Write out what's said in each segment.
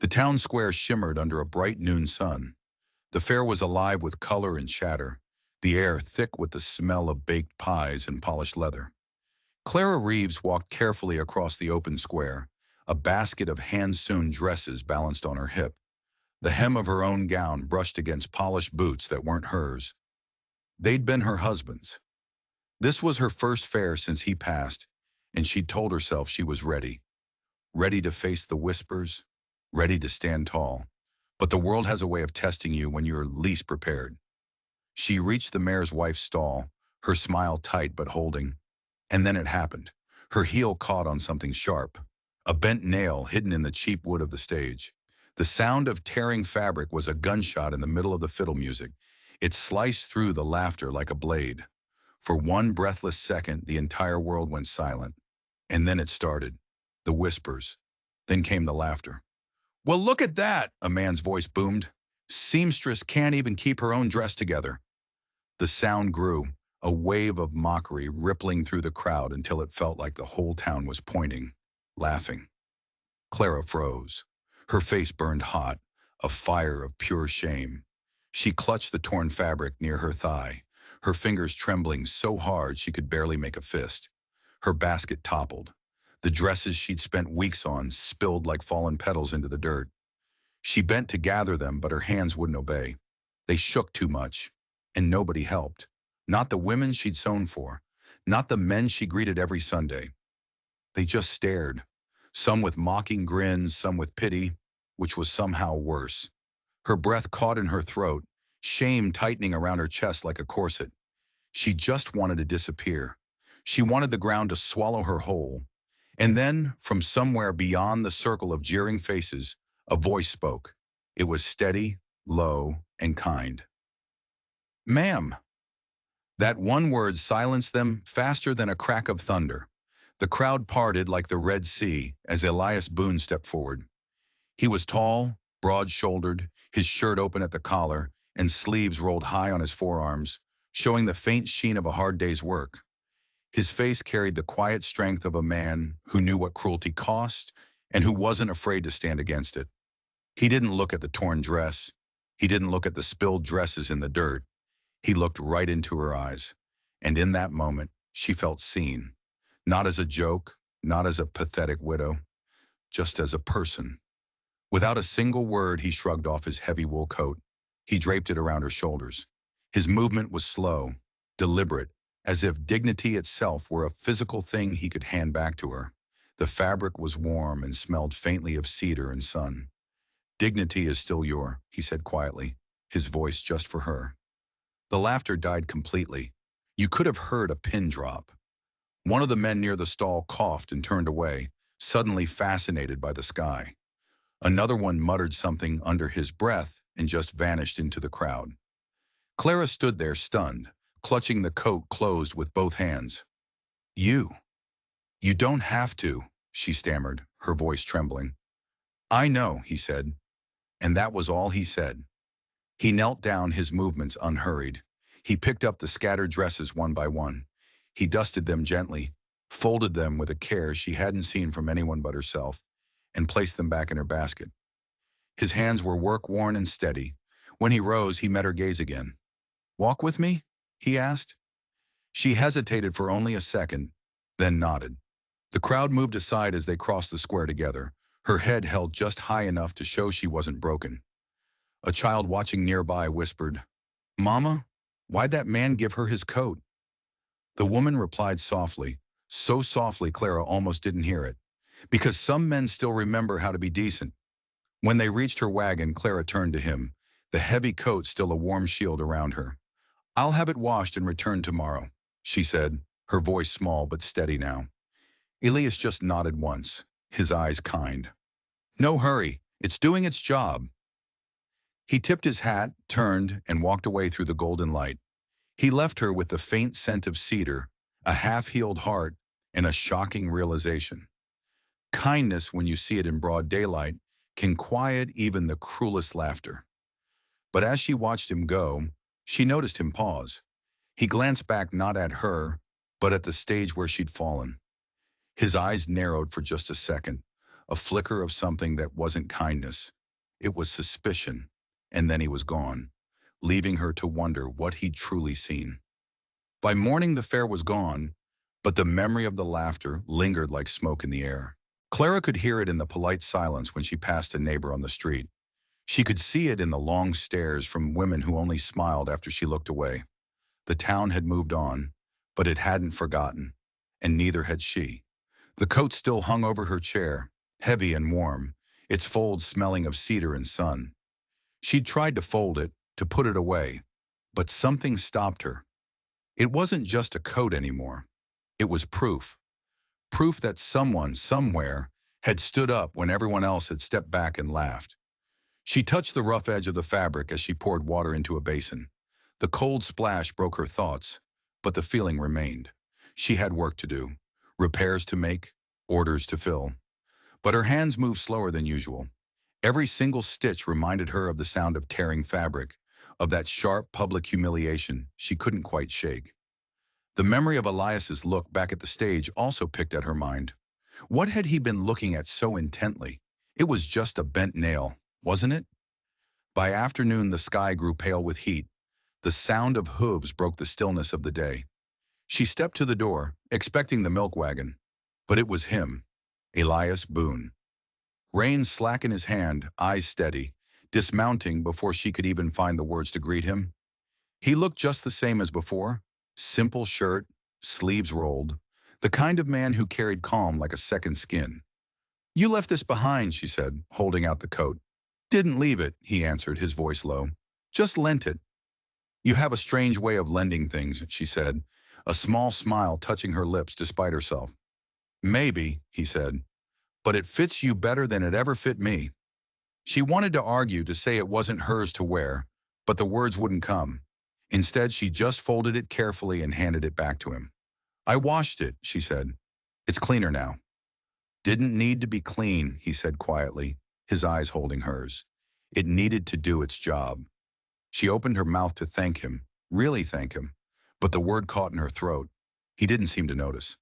The town square shimmered under a bright noon sun. The fair was alive with color and chatter, the air thick with the smell of baked pies and polished leather. Clara Reeves walked carefully across the open square, a basket of hand-sewn dresses balanced on her hip. The hem of her own gown brushed against polished boots that weren't hers. They'd been her husband's. This was her first fair since he passed, and she'd told herself she was ready. Ready to face the whispers, ready to stand tall. But the world has a way of testing you when you're least prepared. She reached the mayor's wife's stall, her smile tight but holding. And then it happened. Her heel caught on something sharp, a bent nail hidden in the cheap wood of the stage. The sound of tearing fabric was a gunshot in the middle of the fiddle music. It sliced through the laughter like a blade. For one breathless second, the entire world went silent. And then it started. The whispers. Then came the laughter. "Well, look at that," a man's voice boomed. "Seamstress can't even keep her own dress together." The sound grew, a wave of mockery rippling through the crowd until it felt like the whole town was pointing, laughing. Clara froze. Her face burned hot, a fire of pure shame. She clutched the torn fabric near her thigh, her fingers trembling so hard she could barely make a fist. Her basket toppled. The dresses she'd spent weeks on spilled like fallen petals into the dirt. She bent to gather them, but her hands wouldn't obey. They shook too much, and nobody helped. Not the women she'd sewn for, not the men she greeted every Sunday. They just stared, some with mocking grins, some with pity, which was somehow worse. Her breath caught in her throat, shame tightening around her chest like a corset. She just wanted to disappear. She wanted the ground to swallow her whole. And then, from somewhere beyond the circle of jeering faces, a voice spoke. It was steady, low, and kind. "Ma'am." That one word silenced them faster than a crack of thunder. The crowd parted like the Red Sea as Elias Boone stepped forward. He was tall, broad-shouldered, his shirt open at the collar, and sleeves rolled high on his forearms, showing the faint sheen of a hard day's work. His face carried the quiet strength of a man who knew what cruelty cost and who wasn't afraid to stand against it. He didn't look at the torn dress. He didn't look at the spilled dresses in the dirt. He looked right into her eyes. And in that moment, she felt seen. Not as a joke, not as a pathetic widow, just as a person. Without a single word, he shrugged off his heavy wool coat. He draped it around her shoulders. His movement was slow, deliberate, as if dignity itself were a physical thing he could hand back to her. The fabric was warm and smelled faintly of cedar and sun. "Dignity is still he said quietly, his voice just for her. The laughter died completely. You could have heard a pin drop. One of the men near the stall coughed and turned away, suddenly fascinated by the sky. Another one muttered something under his breath and just vanished into the crowd. Clara stood there stunned, clutching the coat closed with both hands. You don't have to," she stammered, her voice trembling. "I know," he said, and that was all he said. He knelt down, his movements unhurried. He picked up the scattered dresses one by one. He dusted them gently, folded them with a care she hadn't seen from anyone but herself, and placed them back in her basket. His hands were work-worn and steady. When he rose, he met her gaze again. "Walk with me?" he asked. She hesitated for only a second, then nodded. The crowd moved aside as they crossed the square together, her head held just high enough to show she wasn't broken. A child watching nearby whispered, "Mama, why'd that man give her his coat?" The woman replied softly, so softly Clara almost didn't hear it, "Because some men still remember how to be decent." When they reached her wagon, Clara turned to him, the heavy coat still a warm shield around her. "I'll have it washed and returned tomorrow," she said, her voice small but steady now. Elias just nodded once, his eyes kind. "No hurry, it's doing its job." He tipped his hat, turned, and walked away through the golden light. He left her with the faint scent of cedar, a half-healed heart, and a shocking realization. Kindness, when you see it in broad daylight, can quiet even the cruelest laughter. But as she watched him go, she noticed him pause. He glanced back not at her, but at the stage where she'd fallen. His eyes narrowed for just a second, a flicker of something that wasn't kindness. It was suspicion, and then he was gone, leaving her to wonder what he'd truly seen. By morning the fair was gone, but the memory of the laughter lingered like smoke in the air. Clara could hear it in the polite silence when she passed a neighbor on the street. She could see it in the long stares from women who only smiled after she looked away. The town had moved on, but it hadn't forgotten, and neither had she. The coat still hung over her chair, heavy and warm, its folds smelling of cedar and sun. She'd tried to fold it, to put it away, but something stopped her. It wasn't just a coat anymore. It was proof. Proof that someone, somewhere, had stood up when everyone else had stepped back and laughed. She touched the rough edge of the fabric as she poured water into a basin. The cold splash broke her thoughts, but the feeling remained. She had work to do, repairs to make, orders to fill. But her hands moved slower than usual. Every single stitch reminded her of the sound of tearing fabric, of that sharp public humiliation she couldn't quite shake. The memory of Elias's look back at the stage also picked at her mind. What had he been looking at so intently? It was just a bent nail, wasn't it? By afternoon the sky grew pale with heat. The sound of hooves broke the stillness of the day. She stepped to the door, expecting the milk wagon. But it was him, Elias Boone. Reins slack in his hand, eyes steady, dismounting before she could even find the words to greet him. He looked just the same as before, simple shirt, sleeves rolled, the kind of man who carried calm like a second skin. "You left this behind," she said, holding out the coat. "Didn't leave it," he answered, his voice low. "Just lent it." "You have a strange way of lending things," she said, a small smile touching her lips despite herself. "Maybe," he said, "but it fits you better than it ever fit me." She wanted to argue, to say it wasn't hers to wear, but the words wouldn't come. Instead, she just folded it carefully and handed it back to him. "I washed it," she said. "It's cleaner now." "Didn't need to be clean," he said quietly, his eyes holding hers. "It needed to do its job." She opened her mouth to thank him, really thank him, but the word caught in her throat. He didn't seem to notice.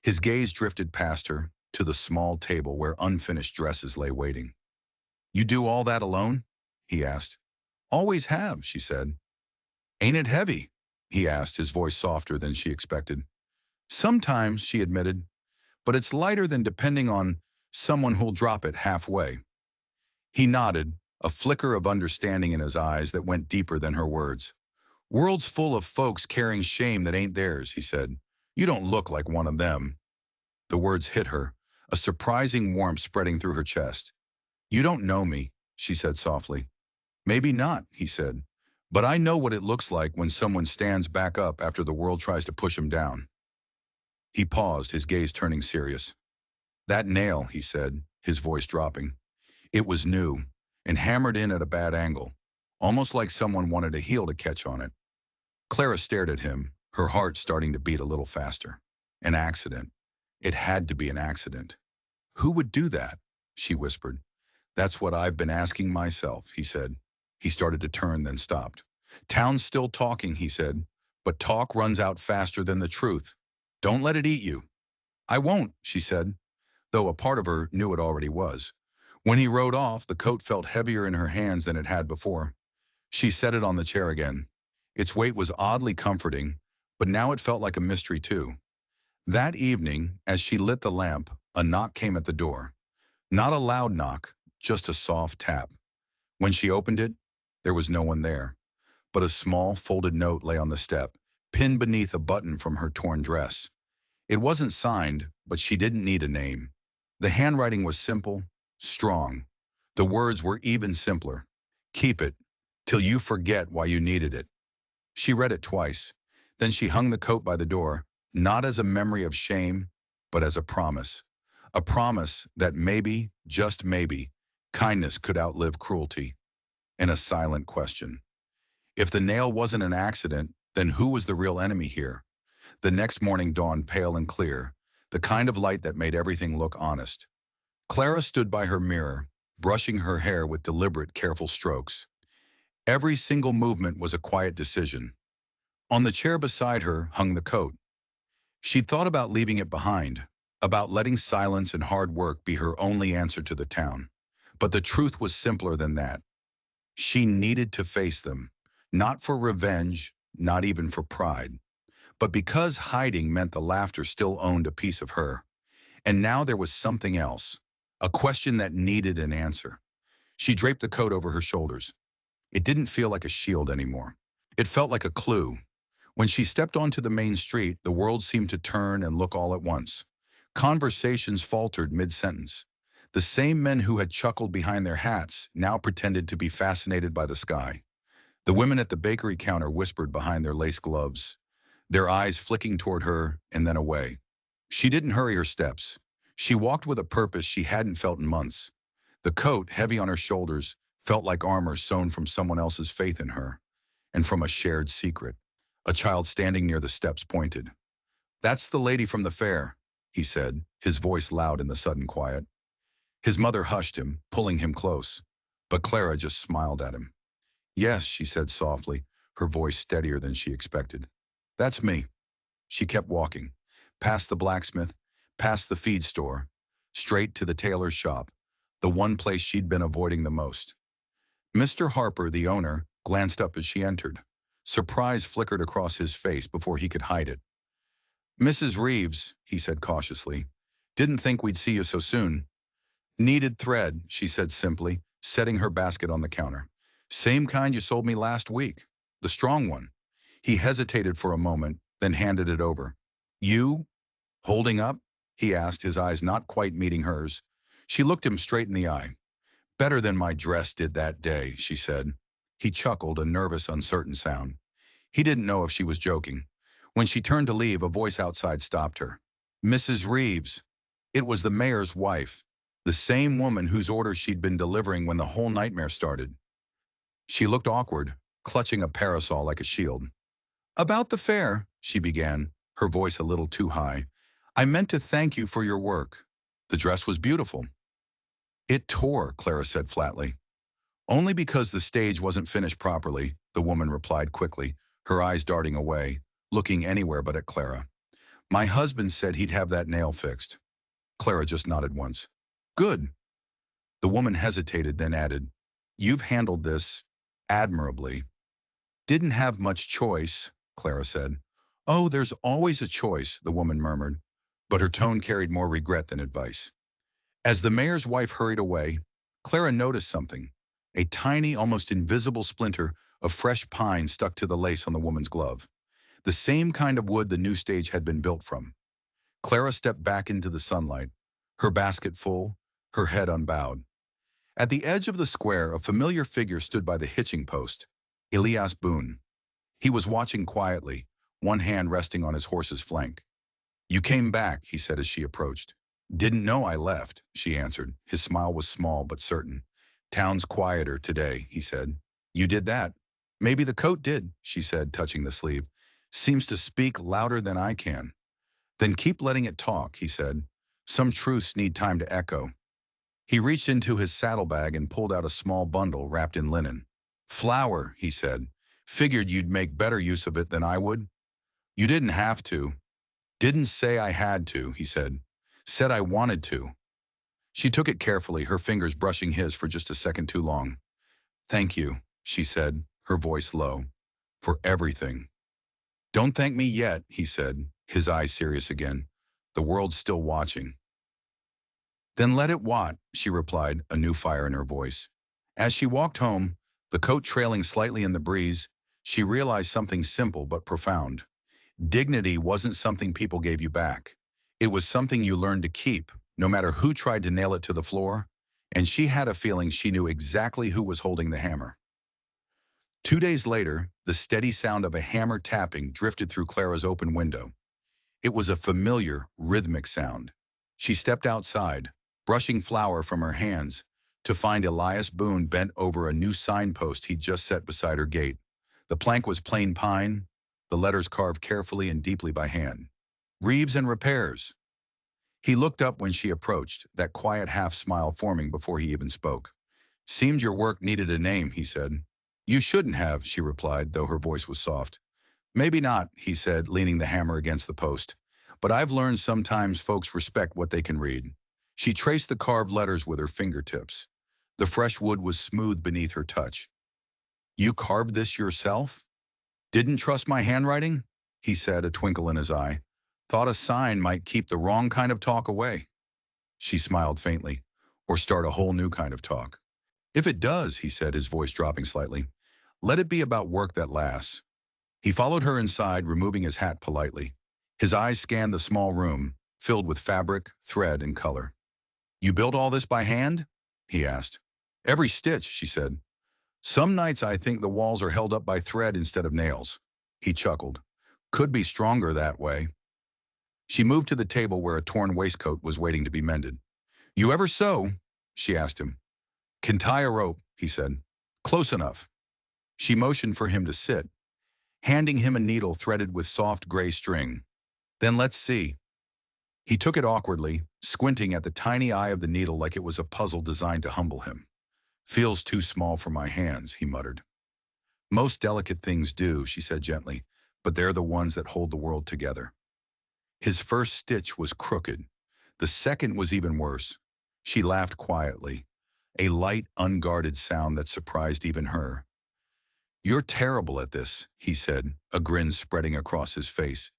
His gaze drifted past her, to the small table where unfinished dresses lay waiting. "You do all that alone?" he asked. "Always have," she said. "Ain't it heavy?" he asked, his voice softer than she expected. "Sometimes," she admitted, "but it's lighter than depending on someone who'll drop it halfway." He nodded, a flicker of understanding in his eyes that went deeper than her words. "World's full of folks carrying shame that ain't theirs," he said. "You don't look like one of them." The words hit her, a surprising warmth spreading through her chest. "You don't know me," she said softly. "Maybe not," he said. "But I know what it looks like when someone stands back up after the world tries to push him down." He paused, his gaze turning serious. "That nail," he said, his voice dropping. "It was new, and hammered in at a bad angle, almost like someone wanted a heel to catch on it." Clara stared at him, her heart starting to beat a little faster. An accident. It had to be an accident. "Who would do that?" she whispered. "That's what I've been asking myself," he said. He started to turn, then stopped. "Town's still talking," he said, "but talk runs out faster than the truth. Don't let it eat you." "I won't," she said, though a part of her knew it already was. When he rode off, the coat felt heavier in her hands than it had before. She set it on the chair again. Its weight was oddly comforting, but now it felt like a mystery too. That evening, as she lit the lamp, a knock came at the door. Not a loud knock, just a soft tap. When she opened it, there was no one there, but a small folded note lay on the step, pinned beneath a button from her torn dress. It wasn't signed, but she didn't need a name. The handwriting was simple, strong. The words were even simpler. "Keep it, till you forget why you needed it." She read it twice. Then she hung the coat by the door, not as a memory of shame, but as a promise. A promise that maybe, just maybe, kindness could outlive cruelty. And a silent question. If the nail wasn't an accident, then who was the real enemy here? The next morning dawned pale and clear, the kind of light that made everything look honest. Clara stood by her mirror, brushing her hair with deliberate, careful strokes. Every single movement was a quiet decision. On the chair beside her hung the coat. She'd thought about leaving it behind, about letting silence and hard work be her only answer to the town. But the truth was simpler than that. She needed to face them, not for revenge, not even for pride, but because hiding meant the laughter still owned a piece of her. And now there was something else, a question that needed an answer. She draped the coat over her shoulders. It didn't feel like a shield anymore. It felt like a clue. When she stepped onto the main street, the world seemed to turn and look all at once. Conversations faltered mid-sentence. The same men who had chuckled behind their hats now pretended to be fascinated by the sky. The women at the bakery counter whispered behind their lace gloves, their eyes flicking toward her and then away. She didn't hurry her steps. She walked with a purpose she hadn't felt in months. The coat, heavy on her shoulders, felt like armor sewn from someone else's faith in her, and from a shared secret. A child standing near the steps pointed. "That's the lady from the fair," he said, his voice loud in the sudden quiet. His mother hushed him, pulling him close. But Clara just smiled at him. "Yes," she said softly, her voice steadier than she expected. "That's me." She kept walking, past the blacksmith, past the feed store, straight to the tailor's shop, the one place she'd been avoiding the most. Mr. Harper, the owner, glanced up as she entered. Surprise flickered across his face before he could hide it. "Mrs. Reeves," he said cautiously, "didn't think we'd see you so soon." "Needed thread," she said simply, setting her basket on the counter. "Same kind you sold me last week. The strong one." He hesitated for a moment, then handed it over. "You? Holding up?" he asked, his eyes not quite meeting hers. She looked him straight in the eye. "Better than my dress did that day," she said. He chuckled, a nervous, uncertain sound. He didn't know if she was joking. When she turned to leave, a voice outside stopped her. "Mrs. Reeves." It was the mayor's wife, the same woman whose orders she'd been delivering when the whole nightmare started. She looked awkward, clutching a parasol like a shield. "About the fair," she began, her voice a little too high. "I meant to thank you for your work. The dress was beautiful." "It tore," Clara said flatly. "Only because the stage wasn't finished properly," the woman replied quickly, her eyes darting away, looking anywhere but at Clara. "My husband said he'd have that nail fixed." Clara just nodded once. "Good." The woman hesitated, then added, "You've handled this admirably." "Didn't have much choice," Clara said. "Oh, there's always a choice," the woman murmured, but her tone carried more regret than advice. As the mayor's wife hurried away, Clara noticed something. A tiny, almost invisible splinter of fresh pine stuck to the lace on the woman's glove. The same kind of wood the new stage had been built from. Clara stepped back into the sunlight, her basket full, her head unbowed. At the edge of the square, a familiar figure stood by the hitching post. Elias Boone. He was watching quietly, one hand resting on his horse's flank. "You came back," he said as she approached. "Didn't know I left," she answered. His smile was small but certain. "Town's quieter today," he said. "You did that." "Maybe the coat did," she said, touching the sleeve. "Seems to speak louder than I can." "Then keep letting it talk," he said. "Some truths need time to echo." He reached into his saddlebag and pulled out a small bundle wrapped in linen. "Flour," he said. "Figured you'd make better use of it than I would." "You didn't have to." "Didn't say I had to," he said. "Said I wanted to." She took it carefully, her fingers brushing his for just a second too long. "Thank you," she said, her voice low. "For everything." "Don't thank me yet," he said, his eyes serious again. "The world's still watching." "Then let it what?" she replied, a new fire in her voice. As she walked home, the coat trailing slightly in the breeze, she realized something simple but profound. Dignity wasn't something people gave you back. It was something you learned to keep, no matter who tried to nail it to the floor, and she had a feeling she knew exactly who was holding the hammer. 2 days later, the steady sound of a hammer tapping drifted through Clara's open window. It was a familiar, rhythmic sound. She stepped outside, brushing flour from her hands, to find Elias Boone bent over a new signpost he'd just set beside her gate. The plank was plain pine, the letters carved carefully and deeply by hand. "Reeves and Repairs." He looked up when she approached, that quiet half-smile forming before he even spoke. "Seemed your work needed a name," he said. "You shouldn't have," she replied, though her voice was soft. "Maybe not," he said, leaning the hammer against the post. but I've learned sometimes folks respect what they can read. She traced the carved letters with her fingertips. The fresh wood was smooth beneath her touch. You carved this yourself? Didn't trust my handwriting? He said, a twinkle in his eye. Thought a sign might keep the wrong kind of talk away. She smiled faintly. Or start a whole new kind of talk. If it does, he said, his voice dropping slightly, let it be about work that lasts. He followed her inside, removing his hat politely. His eyes scanned the small room, filled with fabric, thread, and color. You built all this by hand? He asked. Every stitch, she said. Some nights I think the walls are held up by thread instead of nails. He chuckled. Could be stronger that way. She moved to the table where a torn waistcoat was waiting to be mended. You ever sew? She asked him. Can tie a rope, he said. Close enough. She motioned for him to sit, handing him a needle threaded with soft gray string. Then let's see. He took it awkwardly, squinting at the tiny eye of the needle like it was a puzzle designed to humble him. Feels too small for my hands, he muttered. Most delicate things do, she said gently, but they're the ones that hold the world together. His first stitch was crooked. The second was even worse. She laughed quietly, a light, unguarded sound that surprised even her. You're terrible at this, he said, a grin spreading across his face.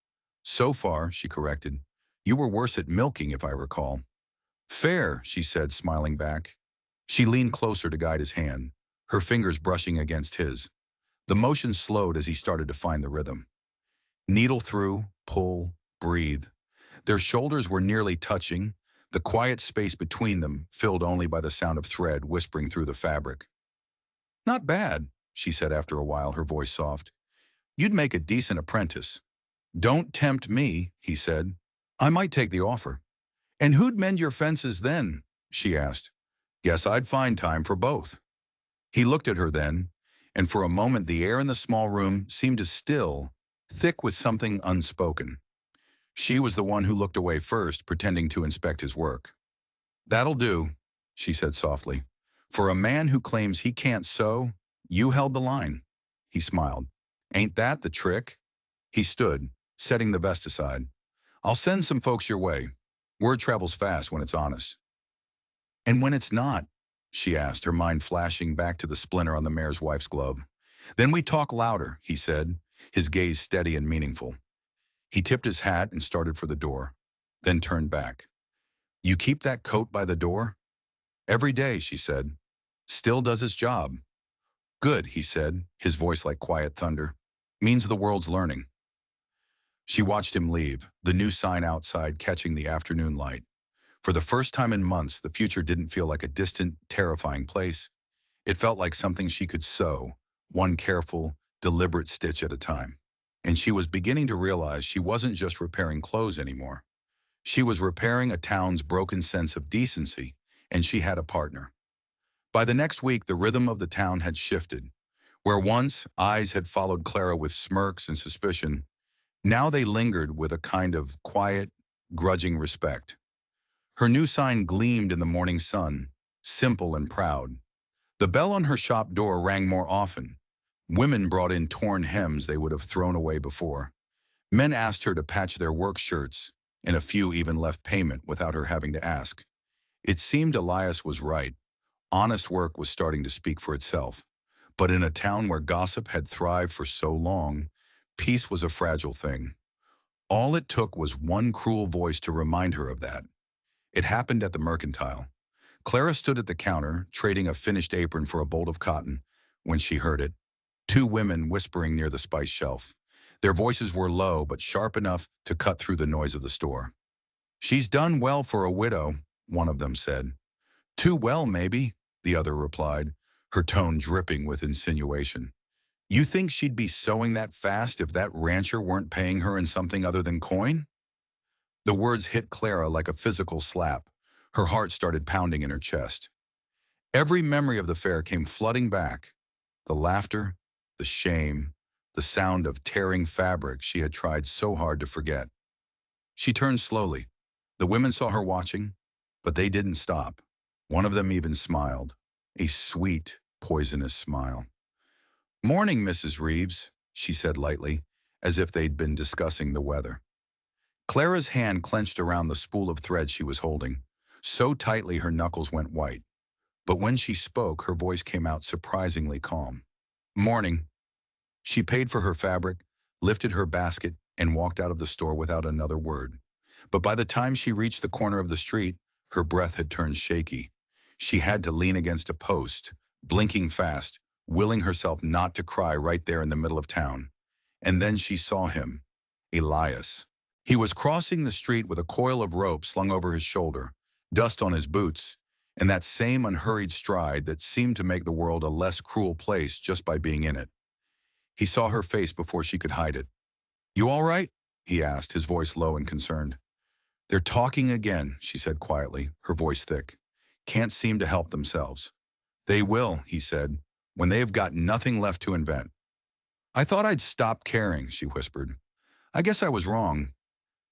So far, she corrected. You were worse at milking, if I recall. Fair, she said, smiling back. She leaned closer to guide his hand, her fingers brushing against his. The motion slowed as he started to find the rhythm. Needle through, pull, breathe. Their shoulders were nearly touching, the quiet space between them filled only by the sound of thread whispering through the fabric. Not bad, she said after a while, her voice soft. You'd make a decent apprentice. Don't tempt me, he said. I might take the offer. And who'd mend your fences then? She asked. Guess I'd find time for both. He looked at her then, and for a moment the air in the small room seemed to still, thick with something unspoken. She was the one who looked away first, pretending to inspect his work. That'll do, she said softly. For a man who claims he can't sew, you held the line. He smiled. Ain't that the trick? He stood, setting the vest aside. I'll send some folks your way. Word travels fast when it's honest. And when it's not? She asked, her mind flashing back to the splinter on the mayor's wife's glove. Then we talk louder, he said, his gaze steady and meaningful. He tipped his hat and started for the door, then turned back. You keep that coat by the door? Every day, she said. Still does its job. Good, he said, his voice like quiet thunder. Means the world's learning. She watched him leave, the new sign outside catching the afternoon light. For the first time in months, the future didn't feel like a distant, terrifying place. It felt like something she could sew, one careful, deliberate stitch at a time. And she was beginning to realize she wasn't just repairing clothes anymore. She was repairing a town's broken sense of decency, and she had a partner. By the next week, the rhythm of the town had shifted. Where once eyes had followed Clara with smirks and suspicion, now they lingered with a kind of quiet, grudging respect. Her new sign gleamed in the morning sun, simple and proud. The bell on her shop door rang more often. Women brought in torn hems they would have thrown away before. Men asked her to patch their work shirts, and a few even left payment without her having to ask. It seemed Elias was right. Honest work was starting to speak for itself. But in a town where gossip had thrived for so long, peace was a fragile thing. All it took was one cruel voice to remind her of that. It happened at the mercantile. Clara stood at the counter, trading a finished apron for a bolt of cotton, when she heard it. Two women whispering near the spice shelf. Their voices were low but sharp enough to cut through the noise of the store. She's done well for a widow, one of them said. Too well, maybe, the other replied, her tone dripping with insinuation. You think she'd be sewing that fast if that rancher weren't paying her in something other than coin? The words hit Clara like a physical slap. Her heart started pounding in her chest. Every memory of the fair came flooding back. The laughter, the shame, the sound of tearing fabric she had tried so hard to forget. She turned slowly. The women saw her watching, but they didn't stop. One of them even smiled, a sweet, poisonous smile. Morning, Mrs. Reeves, she said lightly, as if they'd been discussing the weather. Clara's hand clenched around the spool of thread she was holding, so tightly her knuckles went white. But when she spoke, her voice came out surprisingly calm. Morning. She paid for her fabric, lifted her basket, and walked out of the store without another word. But by the time she reached the corner of the street, her breath had turned shaky. She had to lean against a post, blinking fast, willing herself not to cry right there in the middle of town. And then she saw him, Elias. He was crossing the street with a coil of rope slung over his shoulder, dust on his boots, and that same unhurried stride that seemed to make the world a less cruel place just by being in it. He saw her face before she could hide it. "You all right?" he asked, his voice low and concerned. "They're talking again," she said quietly, her voice thick. "Can't seem to help themselves." "They will," he said, "when they have got nothing left to invent." "I thought I'd stop caring," she whispered. "I guess I was wrong."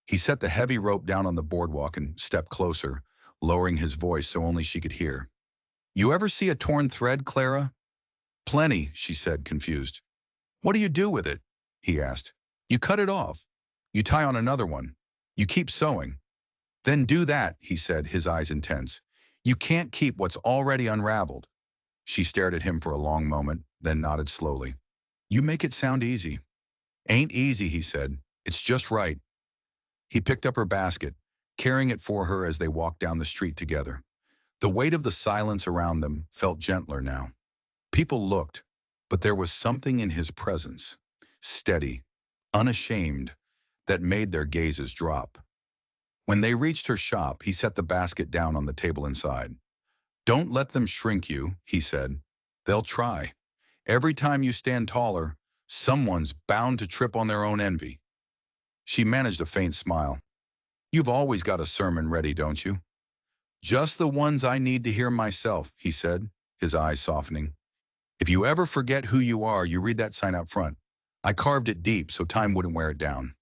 He set the heavy rope down on the boardwalk and stepped closer, lowering his voice so only she could hear. "You ever see a torn thread, Clara?" "Plenty," she said, confused. "What do you do with it?" he asked. "You cut it off. You tie on another one. You keep sewing." "Then do that," he said, his eyes intense. "You can't keep what's already unraveled." She stared at him for a long moment, then nodded slowly. "You make it sound easy." "Ain't easy," he said. "It's just right." He picked up her basket, carrying it for her as they walked down the street together. The weight of the silence around them felt gentler now. People looked, but there was something in his presence, steady, unashamed, that made their gazes drop. When they reached her shop, he set the basket down on the table inside. "Don't let them shrink you," he said. "They'll try. Every time you stand taller, someone's bound to trip on their own envy." She managed a faint smile. "You've always got a sermon ready, don't you?" "Just the ones I need to hear myself," he said, his eyes softening. "If you ever forget who you are, you read that sign out front. I carved it deep so time wouldn't wear it down."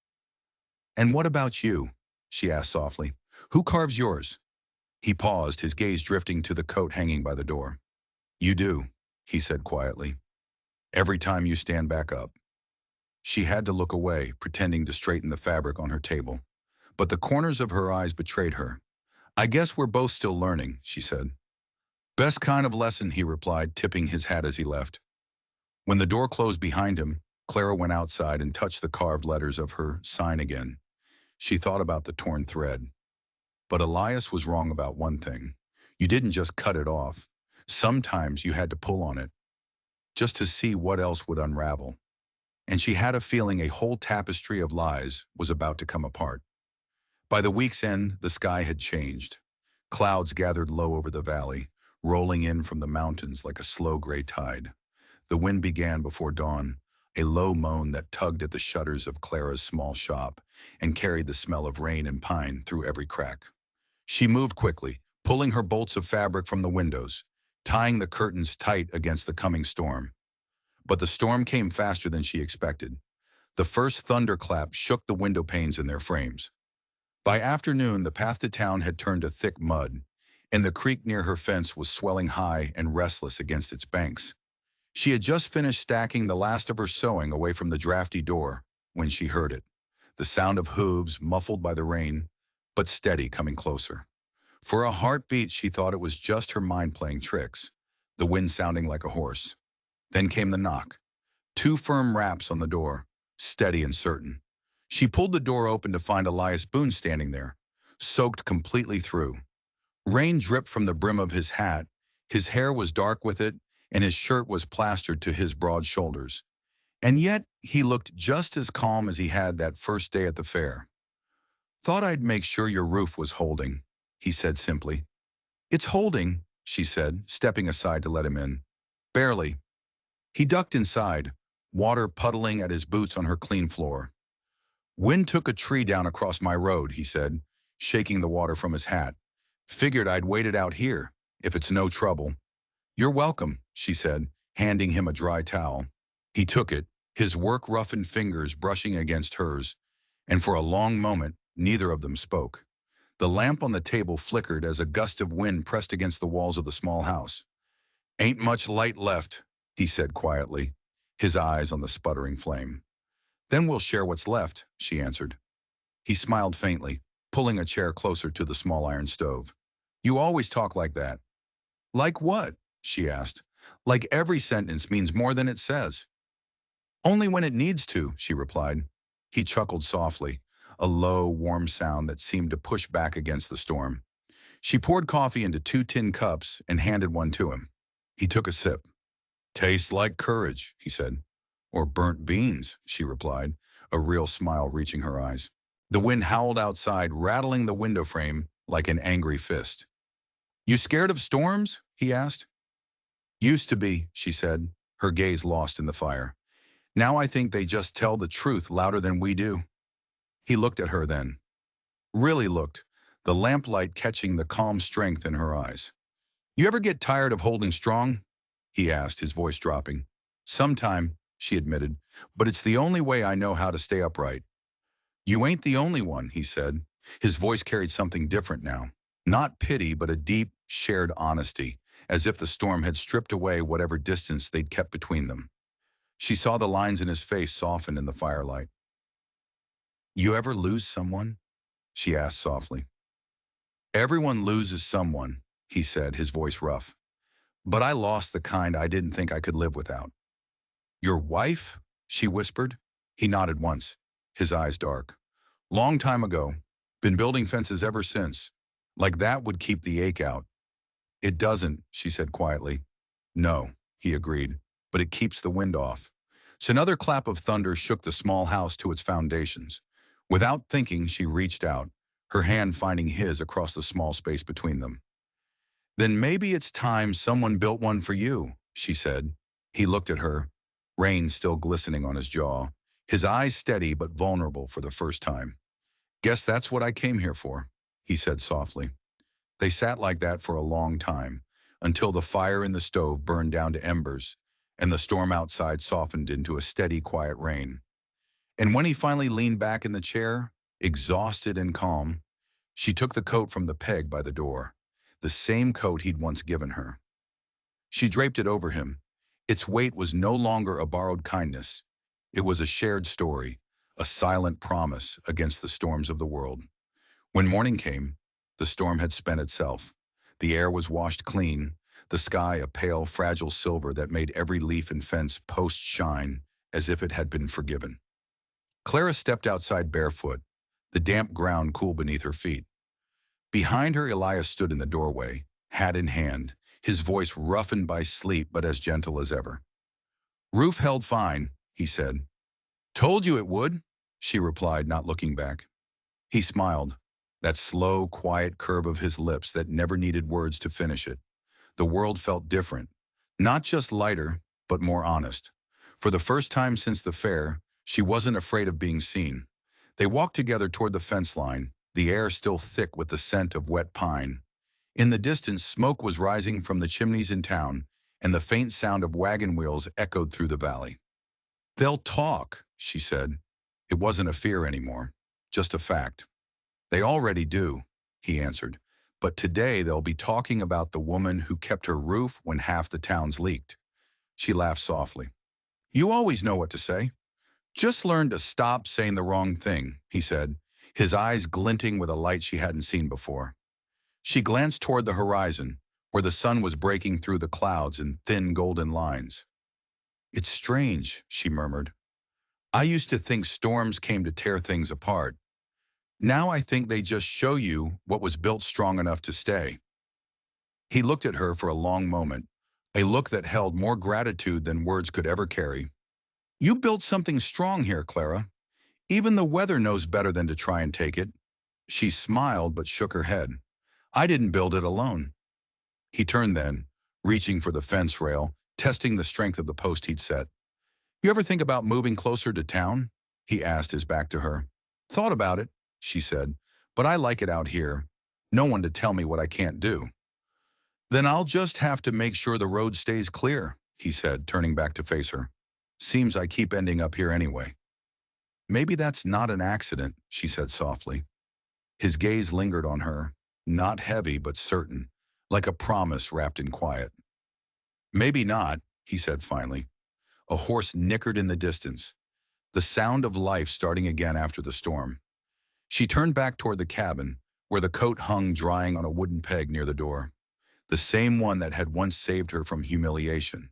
"And what about you?" she asked softly. "Who carves yours?" He paused, his gaze drifting to the coat hanging by the door. "You do," he said quietly. "Every time you stand back up." She had to look away, pretending to straighten the fabric on her table. But the corners of her eyes betrayed her. "I guess we're both still learning," she said. "Best kind of lesson," he replied, tipping his hat as he left. When the door closed behind him, Clara went outside and touched the carved letters of her sign again. She thought about the torn thread. But Elias was wrong about one thing. You didn't just cut it off. Sometimes you had to pull on it, just to see what else would unravel. And she had a feeling a whole tapestry of lies was about to come apart. By the week's end, the sky had changed. Clouds gathered low over the valley, rolling in from the mountains like a slow gray tide. The wind began before dawn, a low moan that tugged at the shutters of Clara's small shop and carried the smell of rain and pine through every crack. She moved quickly, pulling her bolts of fabric from the windows, tying the curtains tight against the coming storm. But the storm came faster than she expected. The first thunderclap shook the window panes in their frames. By afternoon, the path to town had turned to thick mud, and the creek near her fence was swelling high and restless against its banks. She had just finished stacking the last of her sewing away from the drafty door when she heard it, the sound of hooves muffled by the rain, but steady, coming closer. For a heartbeat, she thought it was just her mind playing tricks, the wind sounding like a horse. Then came the knock. Two firm raps on the door, steady and certain. She pulled the door open to find Elias Boone standing there, soaked completely through. Rain dripped from the brim of his hat, his hair was dark with it, and his shirt was plastered to his broad shoulders. And yet, he looked just as calm as he had that first day at the fair. "Thought I'd make sure your roof was holding," he said simply. "It's holding," she said, stepping aside to let him in. "Barely." He ducked inside, water puddling at his boots on her clean floor. "Wind took a tree down across my road," he said, shaking the water from his hat. "Figured I'd wait it out here, if it's no trouble." "You're welcome," she said, handing him a dry towel. He took it, his work-roughened fingers brushing against hers, and for a long moment, neither of them spoke. The lamp on the table flickered as a gust of wind pressed against the walls of the small house. "Ain't much light left," he said quietly, his eyes on the sputtering flame. "Then we'll share what's left," she answered. He smiled faintly, pulling a chair closer to the small iron stove. You always talk like that. Like what? She asked. Like every sentence means more than it says. Only when it needs to, she replied. He chuckled softly, a low, warm sound that seemed to push back against the storm. She poured coffee into 2 tin cups and handed one to him. He took a sip. Tastes like courage, he said. Or burnt beans, she replied, a real smile reaching her eyes. The wind howled outside, rattling the window frame like an angry fist. You scared of storms? He asked. Used to be, she said, her gaze lost in the fire. Now I think they just tell the truth louder than we do. He looked at her then. Really looked, the lamplight catching the calm strength in her eyes. You ever get tired of holding strong? He asked, his voice dropping. Sometime, she admitted, but it's the only way I know how to stay upright. You ain't the only one, he said. His voice carried something different now. Not pity, but a deep, shared honesty, as if the storm had stripped away whatever distance they'd kept between them. She saw the lines in his face soften in the firelight. You ever lose someone? She asked softly. Everyone loses someone, he said, his voice rough. But I lost the kind I didn't think I could live without. Your wife? She whispered. He nodded once, his eyes dark. Long time ago. Been building fences ever since. Like that would keep the ache out. It doesn't, she said quietly. No, he agreed, but it keeps the wind off. So another clap of thunder shook the small house to its foundations. Without thinking, she reached out, her hand finding his across the small space between them. Then maybe it's time someone built one for you, she said. He looked at her, rain still glistening on his jaw, his eyes steady but vulnerable for the first time. Guess that's what I came here for, he said softly. They sat like that for a long time, until the fire in the stove burned down to embers, and the storm outside softened into a steady, quiet rain. And when he finally leaned back in the chair, exhausted and calm, she took the coat from the peg by the door, the same coat he'd once given her. She draped it over him. Its weight was no longer a borrowed kindness. It was a shared story, a silent promise against the storms of the world. When morning came, the storm had spent itself. The air was washed clean, the sky a pale, fragile silver that made every leaf and fence post shine as if it had been forgiven. Clara stepped outside barefoot, the damp ground cool beneath her feet. Behind her, Elias stood in the doorway, hat in hand, his voice roughened by sleep but as gentle as ever. Roof held fine, he said. Told you it would, she replied, not looking back. He smiled, that slow, quiet curve of his lips that never needed words to finish it. The world felt different, not just lighter, but more honest. For the first time since the fair, she wasn't afraid of being seen. They walked together toward the fence line, the air still thick with the scent of wet pine. In the distance, smoke was rising from the chimneys in town, and the faint sound of wagon wheels echoed through the valley. They'll talk, she said. It wasn't a fear anymore, just a fact. They already do, he answered. But today they'll be talking about the woman who kept her roof when half the towns leaked. She laughed softly. You always know what to say. Just learn to stop saying the wrong thing, he said, his eyes glinting with a light she hadn't seen before. She glanced toward the horizon, where the sun was breaking through the clouds in thin golden lines. It's strange, she murmured. I used to think storms came to tear things apart. Now I think they just show you what was built strong enough to stay. He looked at her for a long moment, a look that held more gratitude than words could ever carry. You built something strong here, Clara. Even the weather knows better than to try and take it. She smiled but shook her head. I didn't build it alone. He turned then, reaching for the fence rail, testing the strength of the post he'd set. You ever think about moving closer to town? He asked, his back to her. Thought about it, she said, but I like it out here. No one to tell me what I can't do. Then I'll just have to make sure the road stays clear, he said, turning back to face her. Seems I keep ending up here anyway. Maybe that's not an accident, she said softly. His gaze lingered on her, not heavy but certain, like a promise wrapped in quiet. Maybe not, he said finally. A horse nickered in the distance, the sound of life starting again after the storm. She turned back toward the cabin, where the coat hung drying on a wooden peg near the door, the same one that had once saved her from humiliation.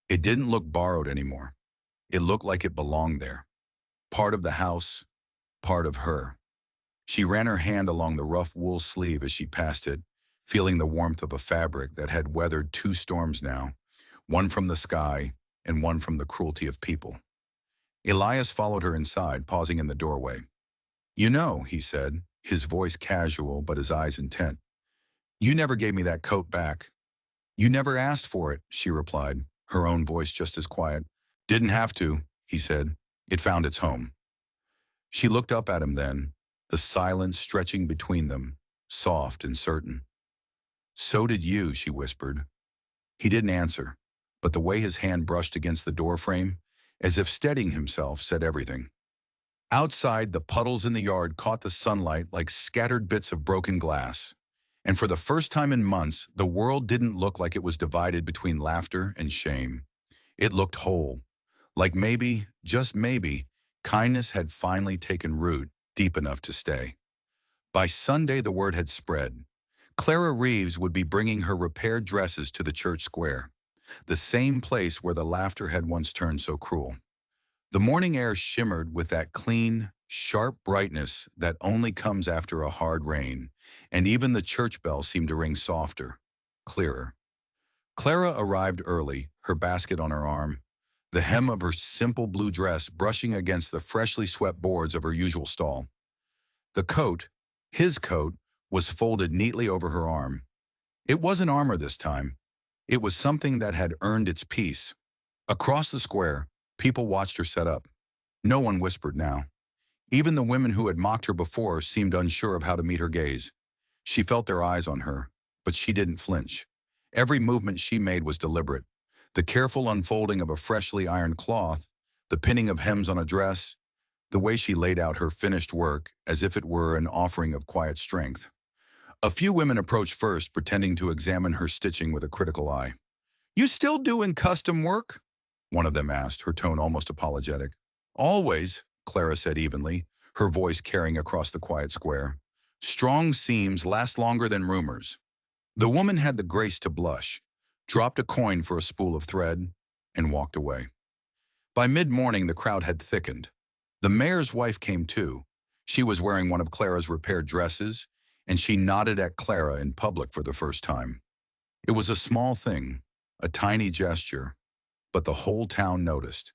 It didn't look borrowed anymore. It looked like it belonged there. Part of the house, part of her. She ran her hand along the rough wool sleeve as she passed it, feeling the warmth of a fabric that had weathered two storms now, one from the sky and one from the cruelty of people. Elias followed her inside, pausing in the doorway. "You know," he said, his voice casual but his eyes intent, "you never gave me that coat back." "You never asked for it," she replied, her own voice just as quiet. "Didn't have to," he said. "It found its home." She looked up at him then, the silence stretching between them, soft and certain. "So did you," she whispered. He didn't answer, but the way his hand brushed against the doorframe, as if steadying himself, said everything. Outside, the puddles in the yard caught the sunlight like scattered bits of broken glass. And for the first time in months, the world didn't look like it was divided between laughter and shame. It looked whole, like maybe, just maybe, kindness had finally taken root deep enough to stay. By Sunday, the word had spread. Clara Reeves would be bringing her repaired dresses to the church square, the same place where the laughter had once turned so cruel. The morning air shimmered with that clean, sharp brightness that only comes after a hard rain, and even the church bell seemed to ring softer, clearer. Clara arrived early, her basket on her arm, the hem of her simple blue dress brushing against the freshly swept boards of her usual stall. The coat, his coat, was folded neatly over her arm. It wasn't armor this time. It was something that had earned its peace. Across the square, people watched her set up. No one whispered now. Even the women who had mocked her before seemed unsure of how to meet her gaze. She felt their eyes on her, but she didn't flinch. Every movement she made was deliberate. The careful unfolding of a freshly ironed cloth, the pinning of hems on a dress, the way she laid out her finished work as if it were an offering of quiet strength. A few women approached first, pretending to examine her stitching with a critical eye. "You still doing custom work?" one of them asked, her tone almost apologetic. "Always," Clara said evenly, her voice carrying across the quiet square. "Strong seams last longer than rumors." The woman had the grace to blush, dropped a coin for a spool of thread, and walked away. By mid-morning, the crowd had thickened. The mayor's wife came too. She was wearing one of Clara's repaired dresses, and she nodded at Clara in public for the first time. It was a small thing, a tiny gesture, but the whole town noticed.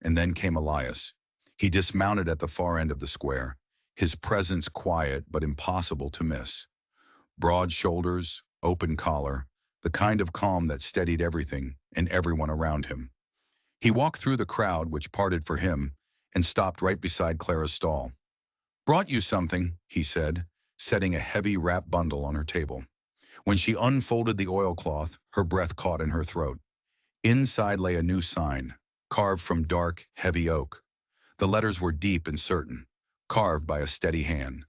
And then came Elias. He dismounted at the far end of the square, his presence quiet but impossible to miss. Broad shoulders, open collar, the kind of calm that steadied everything and everyone around him. He walked through the crowd, which parted for him, and stopped right beside Clara's stall. "Brought you something," he said, setting a heavy wrap bundle on her table. When she unfolded the oilcloth, her breath caught in her throat. Inside lay a new sign, carved from dark, heavy oak. The letters were deep and certain, carved by a steady hand.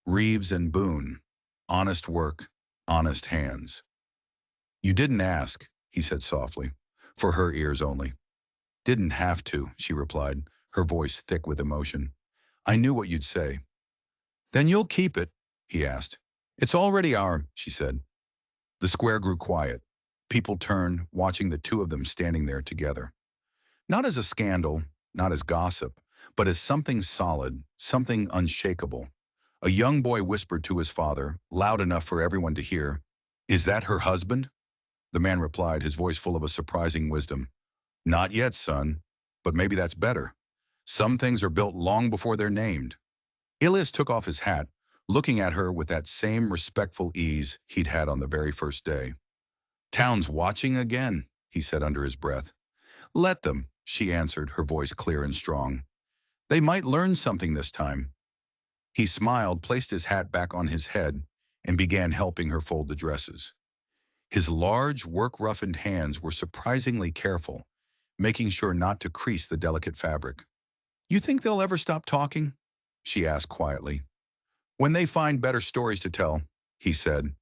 Reeves and Boone. Honest work, honest hands. "You didn't ask," he said softly, for her ears only. "Didn't have to," she replied, her voice thick with emotion. "I knew what you'd say." "Then you'll keep it?" he asked. "It's already our," she said. The square grew quiet. People turned, watching the two of them standing there together. Not as a scandal, not as gossip, but as something solid, something unshakable. A young boy whispered to his father, loud enough for everyone to hear, "Is that her husband?" The man replied, his voice full of a surprising wisdom, "Not yet, son, but maybe that's better. Some things are built long before they're named." Elias took off his hat, looking at her with that same respectful ease he'd had on the very first day. "Town's watching again," he said under his breath. "Let them," she answered, her voice clear and strong. "They might learn something this time." He smiled, placed his hat back on his head, and began helping her fold the dresses. His large, work-roughened hands were surprisingly careful, making sure not to crease the delicate fabric. "You think they'll ever stop talking?" she asked quietly. "When they find better stories to tell," he said.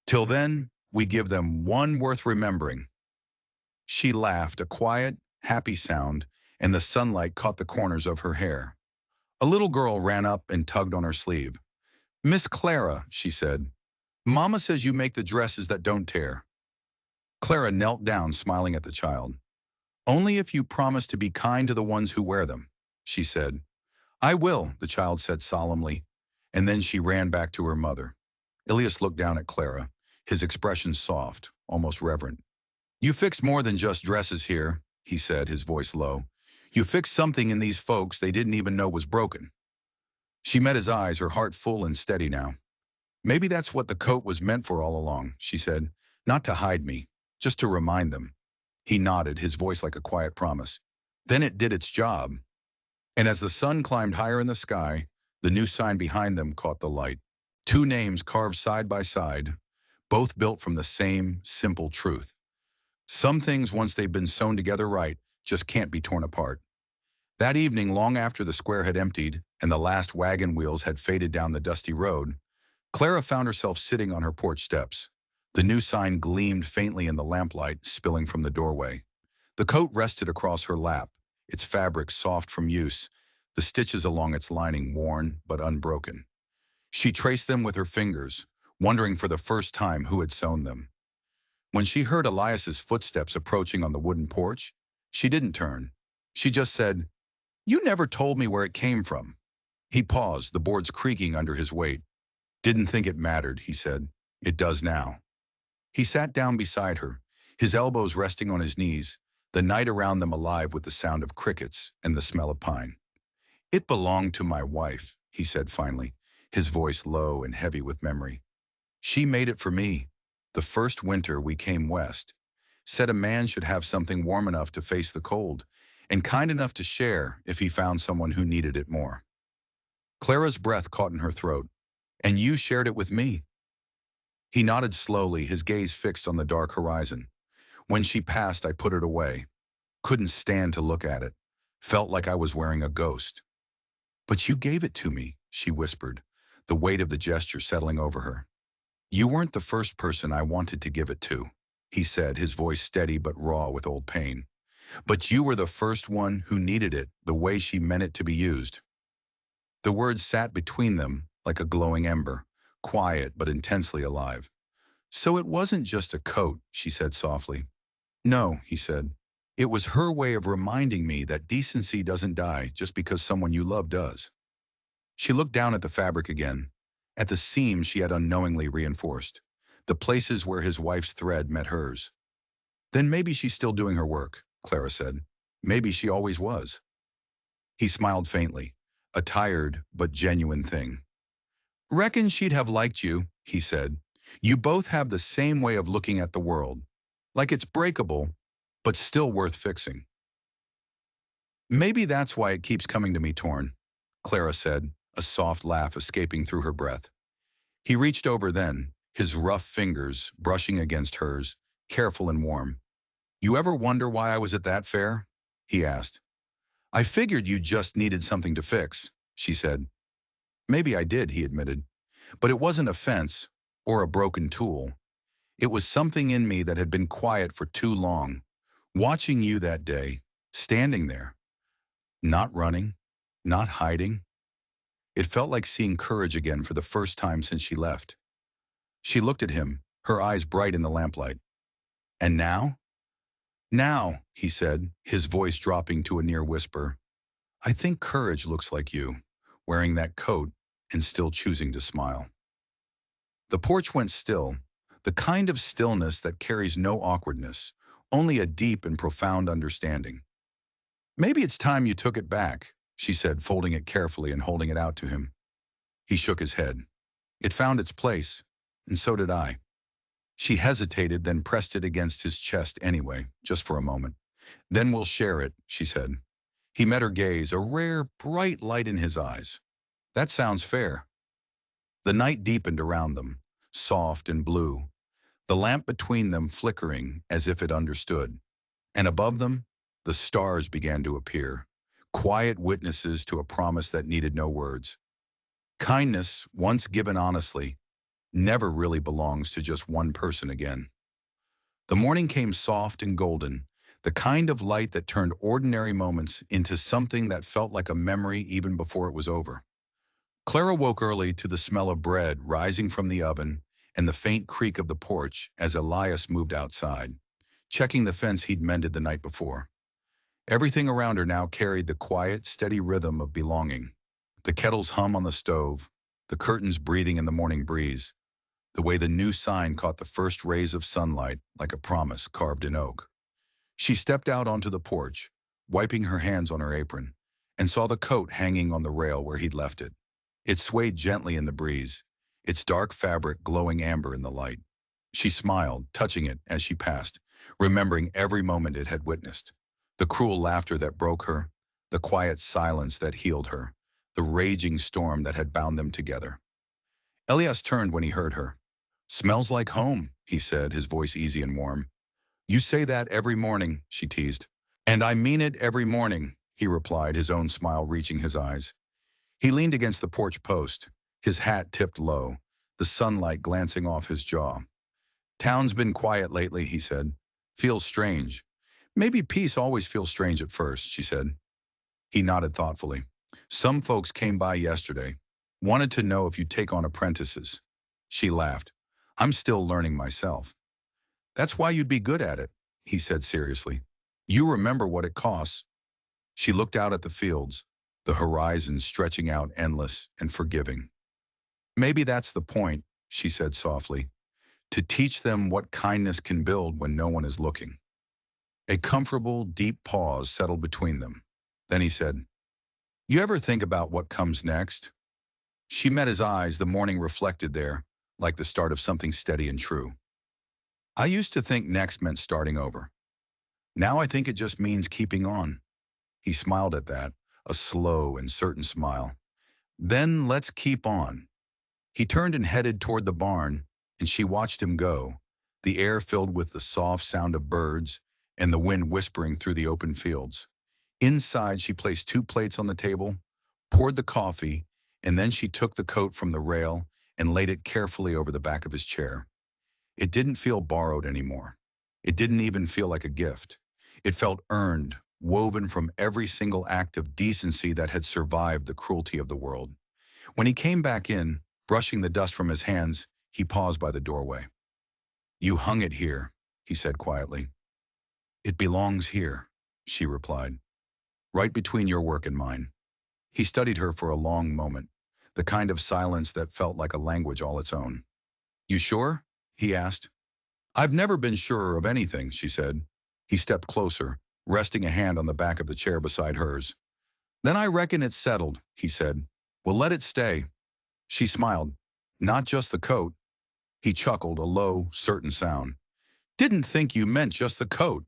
"Till then, we give them one worth remembering." She laughed, a quiet, happy sound, and the sunlight caught the corners of her hair. A little girl ran up and tugged on her sleeve. "Miss Clara," she said, "Mama says you make the dresses that don't tear." Clara knelt down, smiling at the child. "Only if you promise to be kind to the ones who wear them," she said. "I will," the child said solemnly, and then she ran back to her mother. Ilias looked down at Clara, his expression soft, almost reverent. "You fix more than just dresses here," he said, his voice low. "You fixed something in these folks they didn't even know was broken." She met his eyes, her heart full and steady now. "Maybe that's what the coat was meant for all along," she said. "Not to hide me, just to remind them." He nodded, his voice like a quiet promise. Then it did its job. And as the sun climbed higher in the sky, the new sign behind them caught the light. Two names carved side by side, both built from the same simple truth. Some things, once they've been sewn together right, just can't be torn apart. That evening, long after the square had emptied and the last wagon wheels had faded down the dusty road, Clara found herself sitting on her porch steps. The new sign gleamed faintly in the lamplight spilling from the doorway. The coat rested across her lap, its fabric soft from use, the stitches along its lining worn but unbroken. She traced them with her fingers, wondering for the first time who had sewn them. When she heard Elias's footsteps approaching on the wooden porch, she didn't turn. She just said, "You never told me where it came from." He paused, the boards creaking under his weight. "Didn't think it mattered," he said. "It does now." He sat down beside her, his elbows resting on his knees, the night around them alive with the sound of crickets and the smell of pine. "It belonged to my wife," he said finally, his voice low and heavy with memory. "She made it for me. The first winter we came west. Said a man should have something warm enough to face the cold, and kind enough to share if he found someone who needed it more." Clara's breath caught in her throat. "And you shared it with me." He nodded slowly, his gaze fixed on the dark horizon. "When she passed, I put it away. Couldn't stand to look at it. Felt like I was wearing a ghost." "But you gave it to me," she whispered, the weight of the gesture settling over her. "You weren't the first person I wanted to give it to," he said, his voice steady but raw with old pain. "But you were the first one who needed it the way she meant it to be used." The words sat between them like a glowing ember, quiet but intensely alive. "So it wasn't just a coat," she said softly. "No," he said. "It was her way of reminding me that decency doesn't die just because someone you love does." She looked down at the fabric again, at the seams she had unknowingly reinforced, the places where his wife's thread met hers. "Then maybe she's still doing her work," Clara said. "Maybe she always was." He smiled faintly, a tired but genuine thing. "Reckon she'd have liked you," he said. "You both have the same way of looking at the world, like it's breakable, but still worth fixing." "Maybe that's why it keeps coming to me torn," Clara said, a soft laugh escaping through her breath. He reached over then, his rough fingers brushing against hers, careful and warm. "You ever wonder why I was at that fair?" he asked. "I figured you just needed something to fix," she said. "Maybe I did," he admitted. "But it wasn't a fence or a broken tool. It was something in me that had been quiet for too long. Watching you that day, standing there, not running, not hiding. It felt like seeing courage again for the first time since she left." She looked at him, her eyes bright in the lamplight. "And now?" "Now," he said, his voice dropping to a near whisper, "I think courage looks like you, wearing that coat and still choosing to smile." The porch went still, the kind of stillness that carries no awkwardness, only a deep and profound understanding. "Maybe it's time you took it back," she said, folding it carefully and holding it out to him. He shook his head. "It found its place, and so did I." She hesitated, then pressed it against his chest anyway, just for a moment. "Then we'll share it," she said. He met her gaze, a rare, bright light in his eyes. "That sounds fair." The night deepened around them, soft and blue, the lamp between them flickering as if it understood. And above them, the stars began to appear, quiet witnesses to a promise that needed no words. Kindness, once given honestly, never really belongs to just one person again. The morning came soft and golden, the kind of light that turned ordinary moments into something that felt like a memory even before it was over. Clara woke early to the smell of bread rising from the oven and the faint creak of the porch as Elias moved outside, checking the fence he'd mended the night before. Everything around her now carried the quiet, steady rhythm of belonging. The kettle's hum on the stove, the curtains breathing in the morning breeze, the way the new sign caught the first rays of sunlight like a promise carved in oak. She stepped out onto the porch, wiping her hands on her apron, and saw the coat hanging on the rail where he'd left it. It swayed gently in the breeze, its dark fabric glowing amber in the light. She smiled, touching it as she passed, remembering every moment it had witnessed. The cruel laughter that broke her, the quiet silence that healed her, the raging storm that had bound them together. Elias turned when he heard her. "Smells like home," he said, his voice easy and warm. "You say that every morning," she teased. "And I mean it every morning," he replied, his own smile reaching his eyes. He leaned against the porch post, his hat tipped low, the sunlight glancing off his jaw. "Town's been quiet lately," he said. "Feels strange." "Maybe peace always feels strange at first," she said. He nodded thoughtfully. "Some folks came by yesterday. Wanted to know if you'd take on apprentices." She laughed. "I'm still learning myself." "That's why you'd be good at it," he said seriously. "You remember what it costs." She looked out at the fields, the horizon stretching out endless and forgiving. "Maybe that's the point," she said softly, "to teach them what kindness can build when no one is looking." A comfortable, deep pause settled between them. Then he said, "You ever think about what comes next?" She met his eyes, the morning reflected there, like the start of something steady and true. "I used to think next meant starting over. Now I think it just means keeping on." He smiled at that, a slow and certain smile. "Then let's keep on." He turned and headed toward the barn, and she watched him go, the air filled with the soft sound of birds and the wind whispering through the open fields. Inside, she placed 2 plates on the table, poured the coffee, and then she took the coat from the rail and laid it carefully over the back of his chair. It didn't feel borrowed anymore. It didn't even feel like a gift. It felt earned, woven from every single act of decency that had survived the cruelty of the world. When he came back in, brushing the dust from his hands, he paused by the doorway. "You hung it here," he said quietly. "It belongs here," she replied, "right between your work and mine." He studied her for a long moment, the kind of silence that felt like a language all its own. "You sure?" he asked. "I've never been surer of anything," she said. He stepped closer, resting a hand on the back of the chair beside hers. "Then I reckon it's settled," he said. "We'll let it stay." She smiled. "Not just the coat." He chuckled, a low, certain sound. "Didn't think you meant just the coat."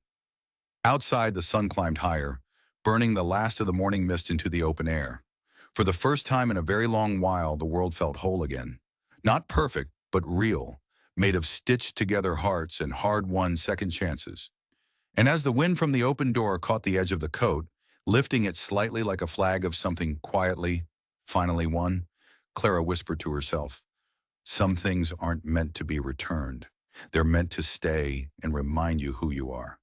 Outside, the sun climbed higher, burning the last of the morning mist into the open air. For the first time in a very long while, the world felt whole again. Not perfect, but real, made of stitched together hearts and hard-won second chances. And as the wind from the open door caught the edge of the coat, lifting it slightly like a flag of something quietly, finally won, Clara whispered to herself, "Some things aren't meant to be returned. They're meant to stay and remind you who you are."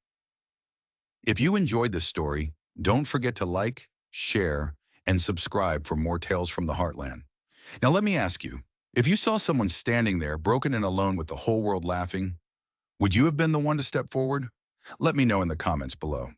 If you enjoyed this story, don't forget to like, share, and subscribe for more tales from the Heartland. Now let me ask you, if you saw someone standing there, broken and alone with the whole world laughing, would you have been the one to step forward? Let me know in the comments below.